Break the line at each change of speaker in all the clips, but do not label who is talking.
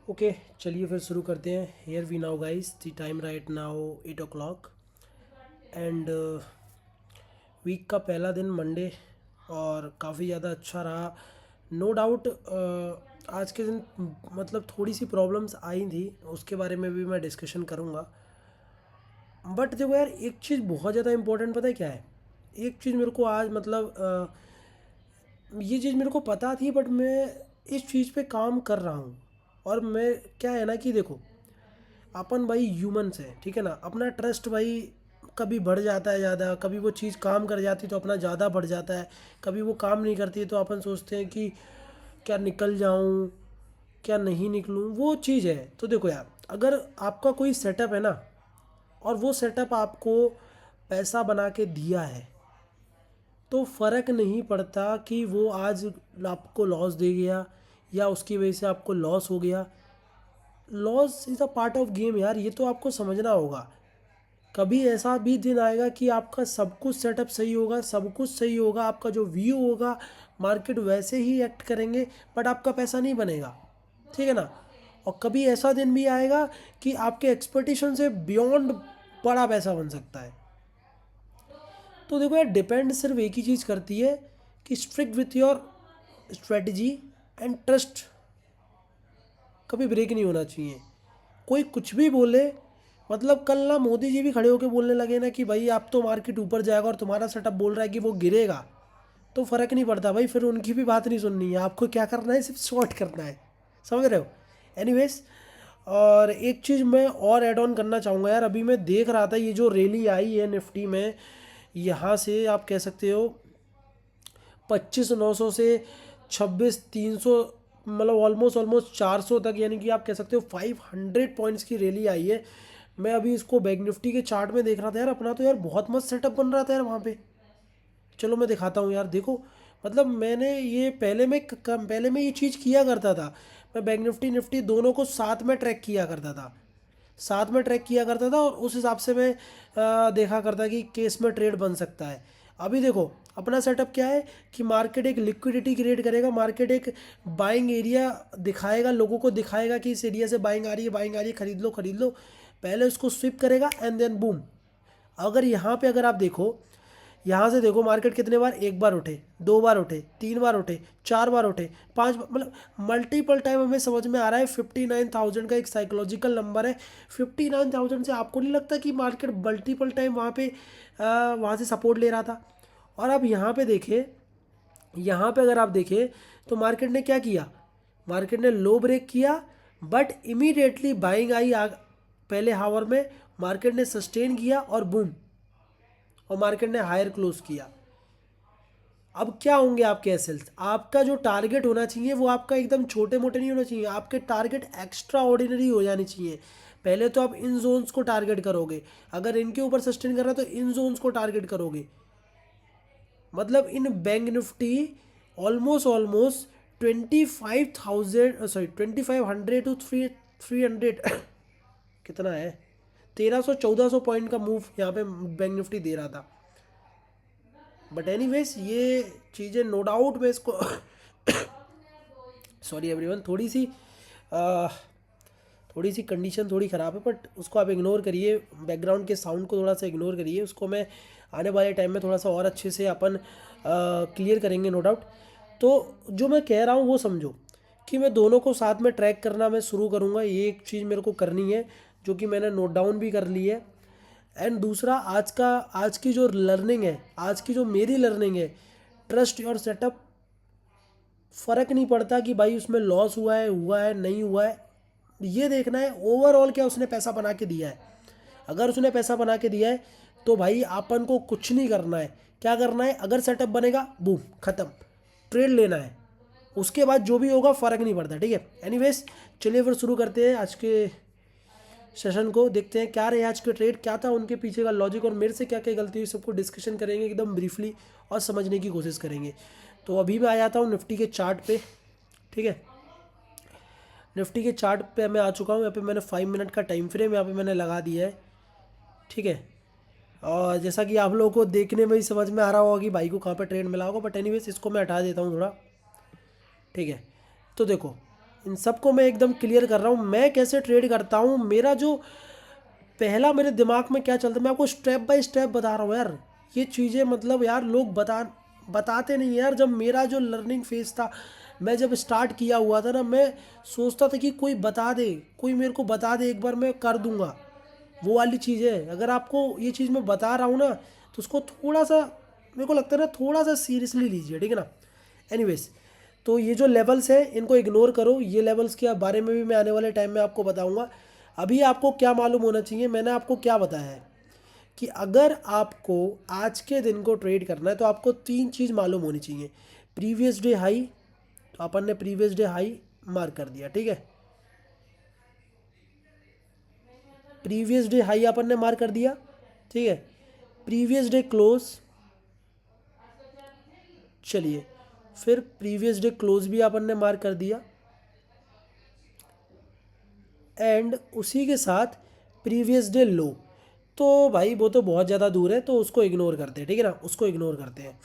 Okay, चलिए फिर शुरू करते हैं। Here we now guys, the time right now 8 o'clock and week का पहला दिन मंडे और काफ़ी ज़्यादा अच्छा रहा। नो डाउट आज के दिन मतलब थोड़ी सी प्रॉब्लम्स आई थी, उसके बारे में भी मैं डिस्कशन करूँगा। बट देखो यार, एक चीज़ बहुत ज़्यादा इंपॉर्टेंट पता है क्या है। एक चीज़ मेरे को आज मतलब ये चीज़ मेरे को पता थी, बट मैं इस चीज़ पे काम कर रहा हूँ। और मैं क्या है ना कि देखो, अपन भाई ह्यूमंस हैं, ठीक है ना। अपना ट्रस्ट भाई कभी बढ़ जाता है ज़्यादा, कभी वो चीज़ काम कर जाती तो अपना ज़्यादा बढ़ जाता है, कभी वो काम नहीं करती तो अपन सोचते हैं कि क्या निकल जाऊँ, क्या नहीं निकलूँ, वो चीज़ है। तो देखो यार, अगर आपका कोई सेटअप है ना, और वो सेटअप आपको पैसा बना के दिया है, तो फ़र्क नहीं पड़ता कि वो आज आपको लॉस दे गया या उसकी वजह से आपको लॉस हो गया। Loss is a part of game यार, ये तो आपको समझना होगा। कभी ऐसा भी दिन आएगा कि आपका सब कुछ सेटअप सही होगा, सब कुछ सही होगा, आपका जो व्यू होगा, मार्केट वैसे ही एक्ट करेंगे, बट आपका पैसा नहीं बनेगा, ठीक है ना। और कभी ऐसा दिन भी आएगा कि आपके एक्सपेक्टेशन से बियॉन्ड बड़ा पैसा बन सकता है। तो देखो यार, डिपेंड सिर्फ एक ही चीज़ करती है कि strict with your strategy and trust कभी ब्रेक नहीं होना चाहिए। कोई कुछ भी बोले, मतलब कल ना मोदी जी भी खड़े होकर बोलने लगे ना कि भाई आप तो मार्केट ऊपर जाएगा और तुम्हारा सेटअप बोल रहा है कि वो गिरेगा, तो फ़र्क नहीं पड़ता भाई, फिर उनकी भी बात नहीं सुननी है। आपको क्या करना है, सिर्फ शॉर्ट करना है, समझ रहे हो। एनीवेज, और एक चीज़ मैं और ऐड ऑन करना चाहूँगा यार। अभी मैं देख रहा था ये जो रैली आई है निफ्टी में, यहाँ से आप कह सकते हो 25,900 से 26,300, मतलब ऑलमोस्ट ऑलमोस्ट 400 तक, यानी कि आप कह सकते हो 500 पॉइंट्स की रैली आई है। मैं अभी इसको बैंक निफ्टी के चार्ट में देख रहा था यार, अपना तो यार बहुत मस्त सेटअप बन रहा था यार वहाँ पे। चलो मैं दिखाता हूँ यार, देखो। मतलब मैंने ये पहले मैं ये चीज़ किया करता था। मैं बैंक निफ्टी निफ्टी दोनों को साथ में ट्रैक किया करता था, साथ में ट्रैक किया करता था, और उस हिसाब से मैं देखा करता कि केस में ट्रेड बन सकता है। अभी देखो अपना सेटअप क्या है कि मार्केट एक लिक्विडिटी क्रिएट करेगा, मार्केट एक बाइंग एरिया दिखाएगा, लोगों को दिखाएगा कि इस एरिया से बाइंग आ रही है, बाइंग आ रही है, खरीद लो खरीद लो। पहले उसको स्विप करेगा एंड देन बूम। अगर यहाँ पे अगर आप देखो, यहाँ से देखो मार्केट कितने बार, एक बार उठे, दो बार उठे, तीन बार उठे, चार बार उठे, पांच बार, मतलब मल्टीपल टाइम हमें समझ में आ रहा है। 59,000 का एक साइकोलॉजिकल नंबर है। 59,000 से आपको नहीं लगता कि मार्केट मल्टीपल टाइम वहाँ पे वहाँ से सपोर्ट ले रहा था। और अब यहाँ पे देखें, यहाँ पे अगर आप देखें तो मार्केट ने क्या किया, मार्केट ने लो ब्रेक किया, बट इमीडिएटली बाइंग आई पहले हावर में, मार्केट ने सस्टेन किया और बूम, और मार्केट ने हायर क्लोज किया। अब क्या होंगे आपके एसएल्स, आपका जो टारगेट होना चाहिए वो आपका एकदम छोटे मोटे नहीं होना चाहिए, आपके टारगेट एक्स्ट्रा ऑर्डिनरी हो जानी चाहिए। पहले तो आप इन जोन्स को टारगेट करोगे, अगर इनके ऊपर सस्टेन कर रहा है तो इन जोन्स को टारगेट करोगे। मतलब in bank Nifty almost almost 25,000, sorry 2,500 to 300 कितना है, 1,300 1400 पॉइंट का मूव यहाँ पे बैंक निफ्टी दे रहा था। बट एनीवेज, ये चीज़ें नो डाउट मैं इसको सॉरी एवरीवन, अ, थोड़ी सी कंडीशन थोड़ी ख़राब है, बट उसको आप इग्नोर करिए, बैकग्राउंड के साउंड को थोड़ा सा इग्नोर करिए, उसको मैं आने वाले टाइम में थोड़ा सा और अच्छे से अपन क्लियर करेंगे, नो डाउट। तो जो मैं कह रहा हूँ वो समझो कि मैं दोनों को साथ में ट्रैक करना मैं शुरू करूँगा। ये एक चीज़ मेरे को करनी है जो कि मैंने नोट डाउन भी कर ली है। एंड दूसरा, आज की जो लर्निंग है, आज की जो मेरी लर्निंग है, ट्रस्ट योर सेटअप। फ़र्क नहीं पड़ता कि भाई उसमें लॉस हुआ है नहीं हुआ है, ये देखना है ओवरऑल क्या उसने पैसा बना के दिया है। अगर उसने पैसा बना के दिया है तो भाई अपन को कुछ नहीं करना है। क्या करना है, अगर सेटअप बनेगा बूम ख़त्म, ट्रेड लेना है, उसके बाद जो भी होगा फ़र्क नहीं पड़ता, ठीक है। एनीवेज, चलिए फिर शुरू करते हैं आज के सेशन को, देखते हैं क्या रहे आज के ट्रेड, क्या था उनके पीछे का लॉजिक, और मेरे से क्या क्या गलती हुई, सबको डिस्कशन करेंगे एकदम ब्रीफली और समझने की कोशिश करेंगे। तो अभी मैं आ जाता हूँ निफ्टी के चार्ट पे, ठीक है। निफ्टी के चार्ट पे मैं आ चुका हूँ, यहाँ पे मैंने 5 मिनट का टाइम फ्रेम यहाँ पे मैंने लगा दिया है, ठीक है। और जैसा कि आप लोगों को देखने में ही समझ में आ रहा होगा कि भाई को कहाँ पे ट्रेड मिला होगा, बट एनीवेज इसको मैं हटा देता हूँ थोड़ा, ठीक है। तो देखो, इन सबको मैं एकदम क्लियर कर रहा हूँ मैं कैसे ट्रेड करता हूँ। मेरा जो पहला मेरे दिमाग में क्या चलता है मैं आपको स्टेप बाय स्टेप बता रहा हूँ यार। ये चीज़ें मतलब यार लोग बताते नहीं यार। जब मेरा जो लर्निंग फेज था, मैं जब स्टार्ट किया हुआ था ना, मैं सोचता था कि कोई बता दे, कोई मेरे को बता दे, एक बार मैं कर दूंगा। वो वाली चीज़ है। अगर आपको ये चीज़ मैं बता रहा हूँ ना, तो उसको थोड़ा सा, मेरे को लगता है ना, थोड़ा सा सीरियसली लीजिए, ठीक है ना। एनीवेज, तो ये जो लेवल्स हैं इनको इग्नोर करो। ये लेवल्स के बारे में भी मैं आने वाले टाइम में आपको बताऊंगा। अभी आपको क्या मालूम होना चाहिए, मैंने आपको क्या बताया है कि अगर आपको आज के दिन को ट्रेड करना है तो आपको तीन चीज़ मालूम होनी चाहिए। प्रीवियस डे हाई, तो अपन ने प्रीवियस डे हाई मार्क कर दिया, ठीक है। प्रीवियस डे हाई अपन ने मार्क कर दिया, ठीक है। प्रीवियस डे क्लोज, चलिए फिर प्रीवियस डे क्लोज भी अपन ने मार्क कर दिया, एंड उसी के साथ प्रीवियस डे लो। तो भाई वो तो बहुत ज़्यादा दूर है, तो उसको इग्नोर करते हैं, ठीक है ना, उसको इग्नोर करते हैं।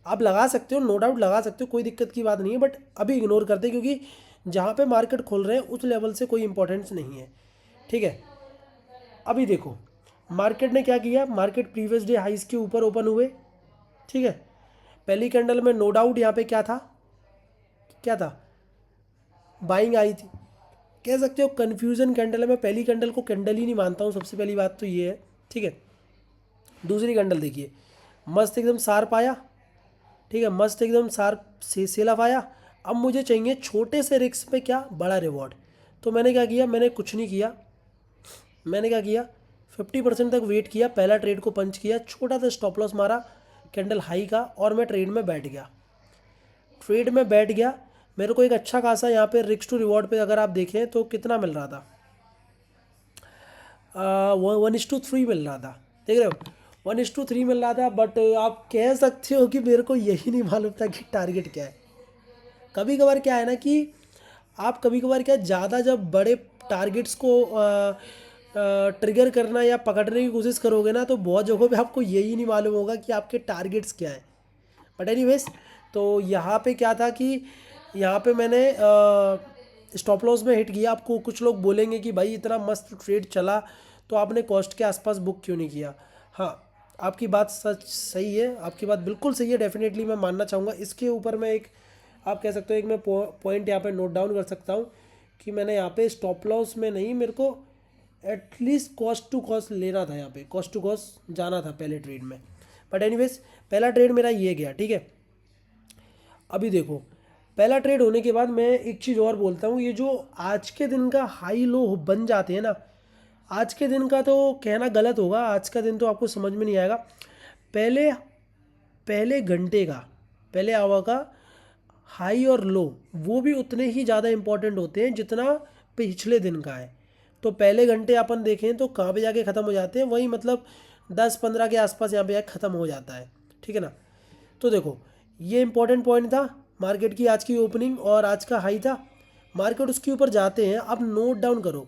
आप लगा सकते हो, नो डाउट लगा सकते हो, कोई दिक्कत की बात नहीं है, बट अभी इग्नोर करते हैं क्योंकि जहाँ पे मार्केट खोल रहे हैं उस लेवल से कोई इंपॉर्टेंस नहीं है, ठीक है। अभी देखो मार्केट ने क्या किया, मार्केट प्रीवियस डे हाइस के ऊपर ओपन हुए, ठीक है। पहली कैंडल में नो डाउट यहाँ पे क्या था, क्या था, बाइंग आई थी। कह सकते हो कन्फ्यूजन कैंडल है। मैं पहली कैंडल को कैंडल ही नहीं मानता हूँ, सबसे पहली बात तो ये है, ठीक है। दूसरी कैंडल देखिए, मस्त एकदम शार्प आया, ठीक है, मस्त एकदम शार्प से सेल ऑफ आया। अब मुझे चाहिए छोटे से रिस्क पे क्या, बड़ा रिवॉर्ड। तो मैंने क्या किया, मैंने कुछ नहीं किया, मैंने क्या किया, 50% तक वेट किया, पहला ट्रेड को पंच किया, छोटा सा स्टॉप लॉस मारा कैंडल हाई का, और मैं ट्रेड में बैठ गया। ट्रेड में बैठ गया, मेरे को एक अच्छा खासा यहाँ पे रिस्क टू रिवॉर्ड पे अगर आप देखें तो कितना मिल रहा था, 1:3 मिल रहा था, देख रहे हो, 1:3 मिल रहा था। बट आप कह सकते हो कि मेरे को यही नहीं मालूम था कि टारगेट क्या है। कभी कभार क्या है ना कि आप कभी कभार क्या, ज़्यादा जब बड़े टारगेट्स को ट्रिगर करना या पकड़ने की कोशिश करोगे ना, तो बहुत जगहों पे आपको यही नहीं मालूम होगा कि आपके टारगेट्स क्या है। बट एनीवेज, तो यहाँ पे क्या था कि यहाँ पे मैंने स्टॉप लॉस में हिट किया। आपको कुछ लोग बोलेंगे कि भाई इतना मस्त ट्रेड चला तो आपने कॉस्ट के आसपास बुक क्यों नहीं किया। हाँ, आपकी बात सच सही है, आपकी बात बिल्कुल सही है, डेफिनेटली मैं मानना चाहूँगा। इसके ऊपर मैं एक, आप कह सकते हो एक मैं पॉइंट यहाँ पे नोट डाउन कर सकता हूँ कि मैंने यहाँ पे स्टॉप लॉस में नहीं, मेरे को एटलीस्ट कॉस्ट टू कॉस्ट लेना था, यहाँ पे कॉस्ट टू कॉस्ट जाना था पहले ट्रेड में। बट एनीवेज, पहला ट्रेड मेरा ये गया, ठीक है। अभी देखो, पहला ट्रेड होने के बाद मैं एक चीज़ और बोलता हूँ, ये जो आज के दिन का हाई लो बन जाते हैं ना, आज के दिन का तो कहना गलत होगा, आज का दिन तो आपको समझ में नहीं आएगा। पहले पहले घंटे का, पहले आवर का हाई और लो, वो भी उतने ही ज़्यादा इंपॉर्टेंट होते हैं जितना पिछले दिन का है। तो पहले घंटे अपन देखें तो कहाँ पे जाके ख़त्म हो जाते हैं, वही मतलब 10-15 के आसपास यहाँ पे जाके ख़त्म हो जाता है, ठीक है ना। तो देखो, ये इंपॉर्टेंट पॉइंट था, मार्केट की आज की ओपनिंग और आज का हाई था। मार्केट उसके ऊपर जाते हैं, अब नोट डाउन करो,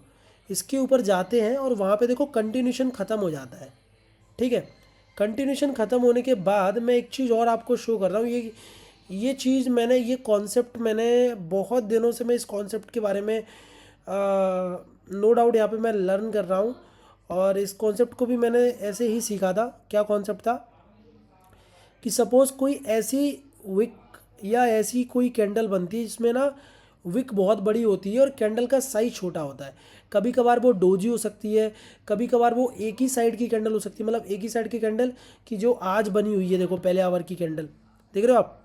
इसके ऊपर जाते हैं और वहाँ पे देखो कंटिन्यूशन ख़त्म हो जाता है, ठीक है। कंटिन्यूशन ख़त्म होने के बाद मैं एक चीज़ और आपको शो कर रहा हूँ। ये चीज़ मैंने, ये कॉन्सेप्ट मैंने बहुत दिनों से, मैं इस कॉन्सेप्ट के बारे में नो डाउट यहाँ पे मैं लर्न कर रहा हूँ। और इस कॉन्सेप्ट को भी मैंने ऐसे ही सीखा था। क्या कॉन्सेप्ट था कि सपोज़ कोई ऐसी विक या ऐसी कोई कैंडल बनती है जिसमें ना विक बहुत बड़ी होती है और कैंडल का साइज छोटा होता है। कभी कभार वो डोजी हो सकती है, कभी कभार वो एक ही साइड की कैंडल हो सकती है, मतलब एक ही साइड की कैंडल की जो आज बनी हुई है, देखो पहले आवर की कैंडल देख रहे हो आप,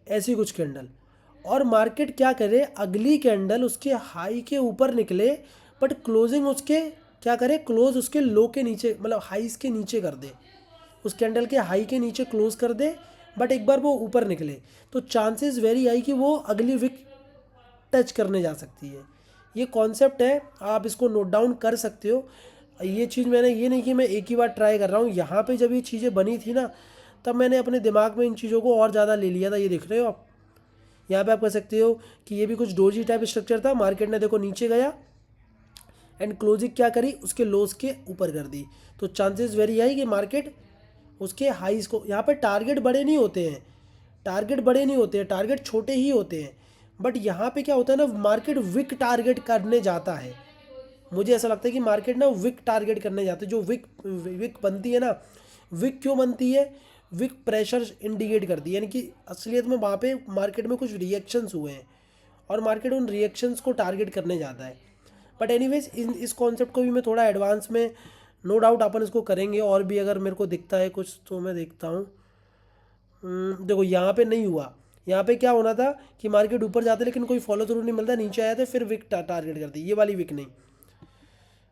ऐसी कुछ कैंडल। और मार्केट क्या करे, अगली कैंडल उसके हाई के ऊपर निकले, बट क्लोजिंग उसके क्या करे, क्लोज उसके लो के नीचे, मतलब हाईस के नीचे कर दे, उस कैंडल के हाई के नीचे क्लोज कर दे, बट एक बार वो ऊपर निकले तो चांसेस वेरी हाई कि वो अगली विक टच करने जा सकती है। ये कॉन्सेप्ट है, आप इसको नोट डाउन कर सकते हो। ये चीज़ मैंने, ये नहीं कि मैं एक ही बार ट्राई कर रहा हूँ, यहाँ पे जब ये चीज़ें बनी थी ना, तब मैंने अपने दिमाग में इन चीज़ों को और ज़्यादा ले लिया था। ये देख रहे हो आप, यहाँ पे आप कह सकते हो कि ये भी कुछ डोजी टाइप स्ट्रक्चर था। मार्केट ने देखो नीचे गया एंड क्लोजिंग क्या करी, उसके लोस के ऊपर कर दी, तो चांसेस वेरी हाई कि मार्केट उसके हाईज को, यहाँ पर टारगेट बड़े नहीं होते हैं, टारगेट बड़े नहीं होते हैं, टारगेट छोटे ही होते हैं। बट यहाँ पे क्या होता है ना, मार्केट विक टारगेट करने जाता है। मुझे ऐसा लगता है कि मार्केट ना विक टारगेट करने जाते हैं। जो विक विक बनती है ना, विक क्यों बनती है? विक प्रेशर इंडिकेट करती है, यानी कि असलियत में वहाँ पे मार्केट में कुछ रिएक्शंस हुए हैं और मार्केट उन रिएक्शंस को टारगेट करने जाता है। बट एनीवेज इस कॉन्सेप्ट को भी मैं थोड़ा एडवांस में, नो डाउट अपन इसको करेंगे। और भी अगर मेरे को दिखता है कुछ तो मैं देखता हूँ। देखो यहाँ पे नहीं हुआ। यहाँ पे क्या होना था कि मार्केट ऊपर जाते लेकिन कोई फॉलो थ्रू नहीं मिलता, नीचे आया था फिर विक टारगेट करती, ये वाली विक नहीं।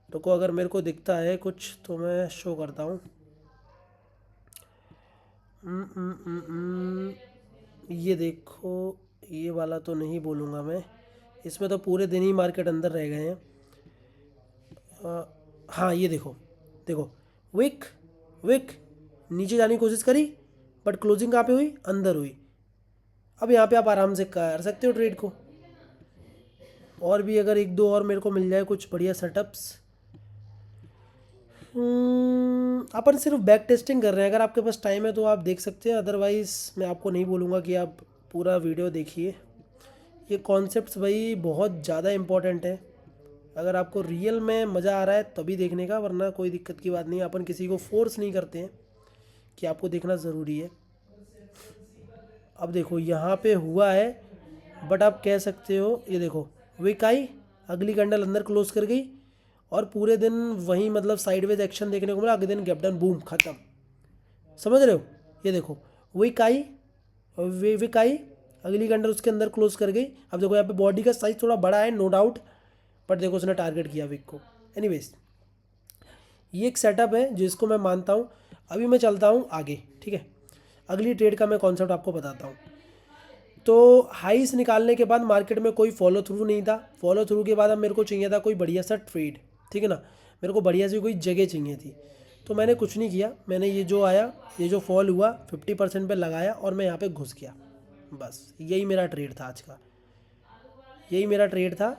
रुको, अगर मेरे को दिखता है कुछ तो मैं शो करता हूँ। ये देखो, ये वाला तो नहीं बोलूँगा मैं, इसमें तो पूरे दिन ही मार्केट अंदर रह गए हैं। हाँ ये देखो, देखो विक विक नीचे जाने की कोशिश करी बट क्लोजिंग कहाँ पे हुई? अंदर हुई। अब यहाँ पे आप आराम से कर सकते हो ट्रेड को। और भी अगर एक दो और मेरे को मिल जाए कुछ बढ़िया सेटअप्स। अपन सिर्फ बैक टेस्टिंग कर रहे हैं, अगर आपके पास टाइम है तो आप देख सकते हैं, अदरवाइज़ मैं आपको नहीं बोलूँगा कि आप पूरा वीडियो देखिए। ये कॉन्सेप्ट्स भाई बहुत ज़्यादा इम्पोर्टेंट है। अगर आपको रियल में मज़ा आ रहा है तभी देखने का, वरना कोई दिक्कत की बात नहीं है। अपन किसी को फोर्स नहीं करते हैं कि आपको देखना ज़रूरी है। अब देखो यहाँ पे हुआ है, बट आप कह सकते हो, ये देखो विक आई, अगली कैंडल अंदर क्लोज कर गई और पूरे दिन वहीं मतलब साइडवेज एक्शन देखने को मिला। अगले दिन गैप डाउन, बूम, खत्म। समझ रहे हो? ये देखो विक आई, विक आई, अगली कैंडल उसके अंदर क्लोज कर गई। अब देखो यहाँ पे बॉडी का साइज थोड़ा बड़ा है, नो डाउट, बट देखो उसने टारगेट किया विक को। एनीवेज ये एक सेटअप है जिसको मैं मानता हूँ। अभी मैं चलता हूँ आगे, ठीक है। अगली ट्रेड का मैं कॉन्सेप्ट आपको बताता हूँ। तो हाइस निकालने के बाद मार्केट में कोई फॉलो थ्रू नहीं था। फॉलो थ्रू के बाद अब मेरे को चाहिए था कोई बढ़िया सा ट्रेड, ठीक है ना। मेरे को बढ़िया सी कोई जगह चाहिए थी, तो मैंने कुछ नहीं किया। मैंने ये जो आया, ये जो फॉल हुआ 50% पे लगाया और मैं यहाँ पे घुस गया। बस यही मेरा ट्रेड था आज का, यही मेरा ट्रेड था।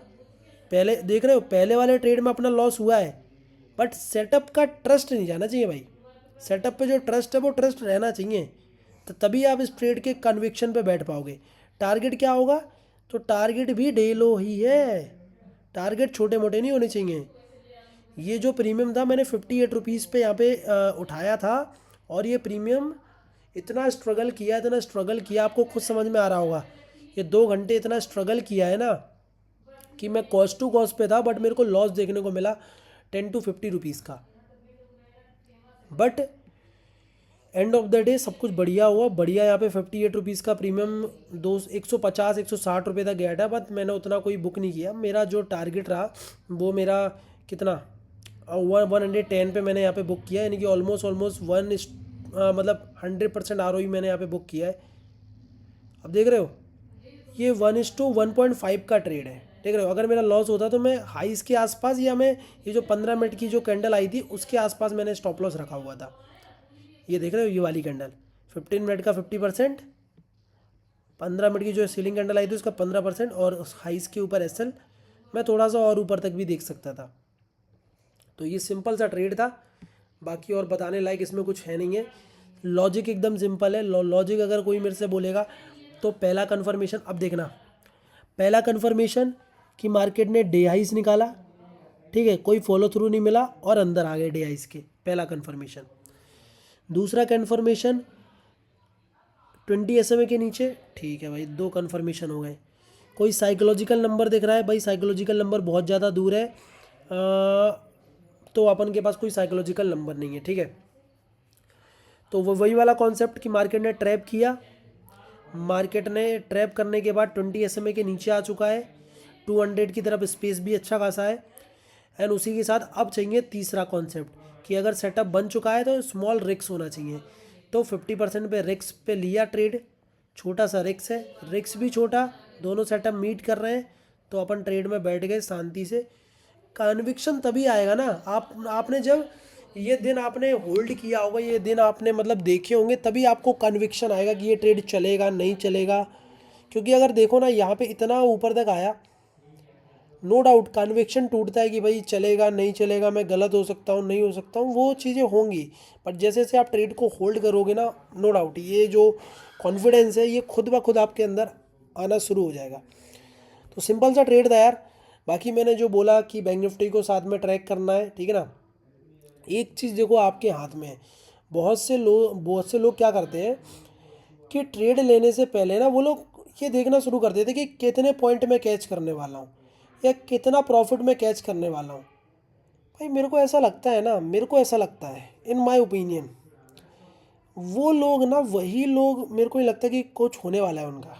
पहले देख रहे हो, पहले वाले ट्रेड में अपना लॉस हुआ है, बट सेटअप का ट्रस्ट नहीं जाना चाहिए भाई। सेटअप पे जो ट्रस्ट है वो ट्रस्ट रहना चाहिए, तो तभी आप इस ट्रेड के कन्विक्शन पे बैठ पाओगे। टारगेट क्या होगा? तो टारगेट भी डे लो ही है, टारगेट छोटे मोटे नहीं होने चाहिए। ये जो प्रीमियम था मैंने 58 रुपीज़ पे यहाँ पे उठाया था, और ये प्रीमियम इतना स्ट्रगल किया, इतना स्ट्रगल किया, आपको खुद समझ में आ रहा होगा। ये 2 घंटे इतना स्ट्रगल किया है ना कि मैं कॉस्ट टू कॉस्ट पे था, बट मेरे को लॉस देखने को मिला 10 to 50 रुपीज़ का। But end of the day सब कुछ बढ़िया हुआ, बढ़िया। यहाँ पे 58 रुपीज़ का प्रीमियम 150-160 रुपये तक गया था, बट मैंने उतना कोई बुक नहीं किया। मेरा जो टारगेट रहा वो मेरा कितना 110 पे मैंने यहाँ पे बुक किया, यानी कि ऑलमोस्ट ऑलमोस्ट मतलब 100% ROE मैंने यहाँ पे बुक किया है। अब देख रहे हो, ये 1:1.5 का ट्रेड है, देख रहे हो। अगर मेरा लॉस होता तो मैं हाइस के आसपास, या मैं ये जो 15 मिनट की जो कैंडल आई थी उसके आसपास मैंने स्टॉप लॉस रखा हुआ था। ये देख रहे हो, ये वाली कैंडल 15 मिनट का 50%, 15 मिनट की जो सीलिंग कैंडल आई थी उसका 15%, और हाइस के ऊपर SL मैं थोड़ा सा और ऊपर तक भी देख सकता था। तो ये सिंपल सा ट्रेड था, बाकी और बताने लायक इसमें कुछ है नहीं है। लॉजिक एकदम सिंपल है। लॉजिक अगर कोई मेरे से बोलेगा तो पहला कन्फर्मेशन, अब देखना, पहला कन्फर्मेशन कि मार्केट ने डे हाइस निकाला, ठीक है, कोई फॉलो थ्रू नहीं मिला और अंदर आ गए डे हाइस के, पहला कन्फर्मेशन। दूसरा कन्फर्मेशन 20 SMA के नीचे, ठीक है भाई, 2 कन्फर्मेशन हो गए। कोई साइकोलॉजिकल नंबर दिख रहा है भाई, साइकोलॉजिकल नंबर बहुत ज़्यादा दूर है, तो अपन के पास कोई साइकोलॉजिकल नंबर नहीं है, ठीक है। तो वो वही वाला कॉन्सेप्ट कि मार्केट ने ट्रैप किया, मार्केट ने ट्रैप करने के बाद 20 SMA के नीचे आ चुका है, 200 की तरफ स्पेस भी अच्छा खासा है। एंड उसी के साथ अब चाहिए तीसरा कॉन्सेप्ट कि अगर सेटअप बन चुका है तो स्मॉल रिक्स होना चाहिए। तो 50% पे रिक्स पे लिया ट्रेड, छोटा सा रिक्स है, रिक्स भी छोटा, दोनों सेटअप मीट कर रहे हैं, तो अपन ट्रेड में बैठ गए शांति से। कन्विक्शन तभी आएगा ना, आपने जब ये दिन आपने होल्ड किया होगा, ये दिन आपने मतलब देखे होंगे, तभी आपको कन्विक्शन आएगा कि ये ट्रेड चलेगा नहीं चलेगा। क्योंकि अगर देखो ना, यहाँ पे इतना ऊपर तक आया, नो डाउट कन्विक्शन टूटता है कि भाई चलेगा नहीं चलेगा, मैं गलत हो सकता हूँ, नहीं हो सकता हूँ, वो चीज़ें होंगी। पर जैसे जैसे आप ट्रेड को होल्ड करोगे ना, नो डाउट ये जो कॉन्फिडेंस है ये खुद ब खुद आपके अंदर आना शुरू हो जाएगा। तो सिंपल सा ट्रेड था यार। बाकी मैंने जो बोला कि बैंक निफ्टी को साथ में ट्रैक करना है, ठीक है ना। एक चीज़ देखो आपके हाथ में है। बहुत से लोग क्या करते हैं कि ट्रेड लेने से पहले ना वो लोग ये देखना शुरू कर देते कि कितने पॉइंट में कैच करने वाला हूँ या कितना प्रॉफिट में कैच करने वाला हूँ। भाई मेरे को ऐसा लगता है ना, मेरे को ऐसा लगता है इन माय ओपिनियन, वो लोग ना वही लोग मेरे को नहीं लगता कि कुछ होने वाला है उनका।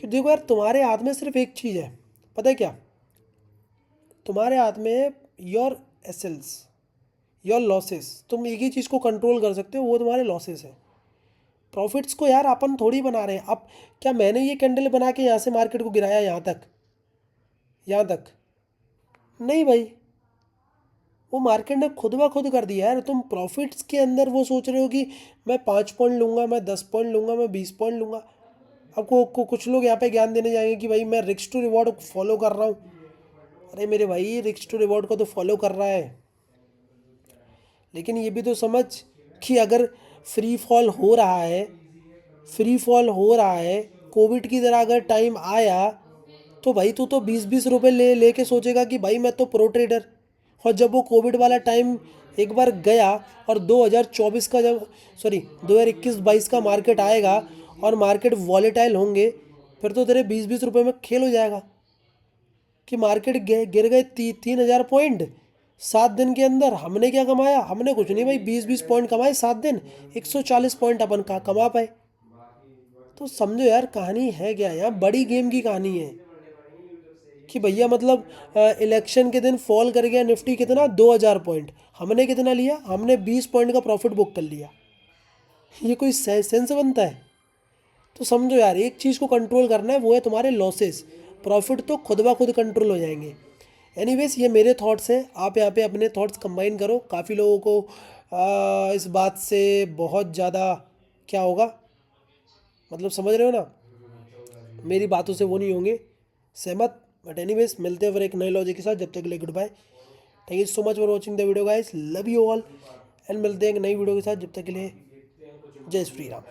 कि देखो यार, तुम्हारे हाथ में सिर्फ एक चीज़ है, पता है क्या? तुम्हारे हाथ में योर एसेल्स, योर लॉसेस। तुम एक ही चीज़ को कंट्रोल कर सकते हो, वो तुम्हारे लॉसेस है। प्रॉफिट्स को यार अपन थोड़ी बना रहे हैं। अब क्या मैंने ये कैंडल बना के यहाँ से मार्केट को गिराया यहाँ तक, यहाँ तक? नहीं भाई, वो मार्केट ने खुद ब खुद कर दिया यार। तुम प्रॉफिट्स के अंदर वो सोच रहे हो कि मैं 5 पॉइंट लूँगा, मैं 10 पॉइंट लूँगा, मैं 20 पॉइंट लूँगा। अब कुछ लोग यहाँ पे ज्ञान देने जाएंगे कि भाई मैं रिस्क टू रिवॉर्ड फॉलो कर रहा हूँ। अरे मेरे भाई, रिस्क टू रिवॉर्ड को तो फॉलो कर रहा है, लेकिन ये भी तो समझ कि अगर फ्री फॉल हो रहा है, फ्री फॉल हो रहा है, कोविड की तरह अगर टाइम आया, तो भाई तू तो 20-20 रुपए लेके सोचेगा कि भाई मैं तो प्रो ट्रेडर। और जब वो कोविड वाला टाइम एक बार गया और 2024 का जब, सॉरी 2021-22 का मार्केट आएगा और मार्केट वॉलेटाइल होंगे, फिर तो तेरे 20-20 रुपए में खेल हो जाएगा। कि मार्केट गिर गए 3,000 पॉइंट 7 दिन के अंदर। हमने क्या कमाया? हमने कुछ नहीं भाई, 20-20 पॉइंट कमाए 7 दिन, 140 पॉइंट अपन का कमा पाए। तो समझो यार, कहानी है क्या यहाँ, बड़ी गेम की कहानी है। कि भैया मतलब इलेक्शन के दिन फॉल कर गया निफ्टी कितना, 2,000 पॉइंट। हमने कितना लिया? हमने 20 पॉइंट का प्रॉफिट बुक कर लिया। ये कोई सेंस बनता है? तो समझो यार, एक चीज़ को कंट्रोल करना है, वो है तुम्हारे लॉसेस। प्रॉफिट तो खुद ब खुद कंट्रोल हो जाएंगे। एनीवेज, ये मेरे थॉट्स हैं, आप यहाँ पे अपने थॉट्स कंबाइन करो। काफ़ी लोगों को इस बात से बहुत ज़्यादा क्या होगा, मतलब समझ रहे हो ना, मेरी बातों से वो नहीं होंगे सहमत। बट एनीवेज, मिलते हैं फिर एक नए लॉजिक के साथ। जब तक के लिए good bye. Thank you so much for watching the video guys, love you all. And मिलते हैं एक नई वीडियो के साथ। जब तक के लिए जय श्री राम।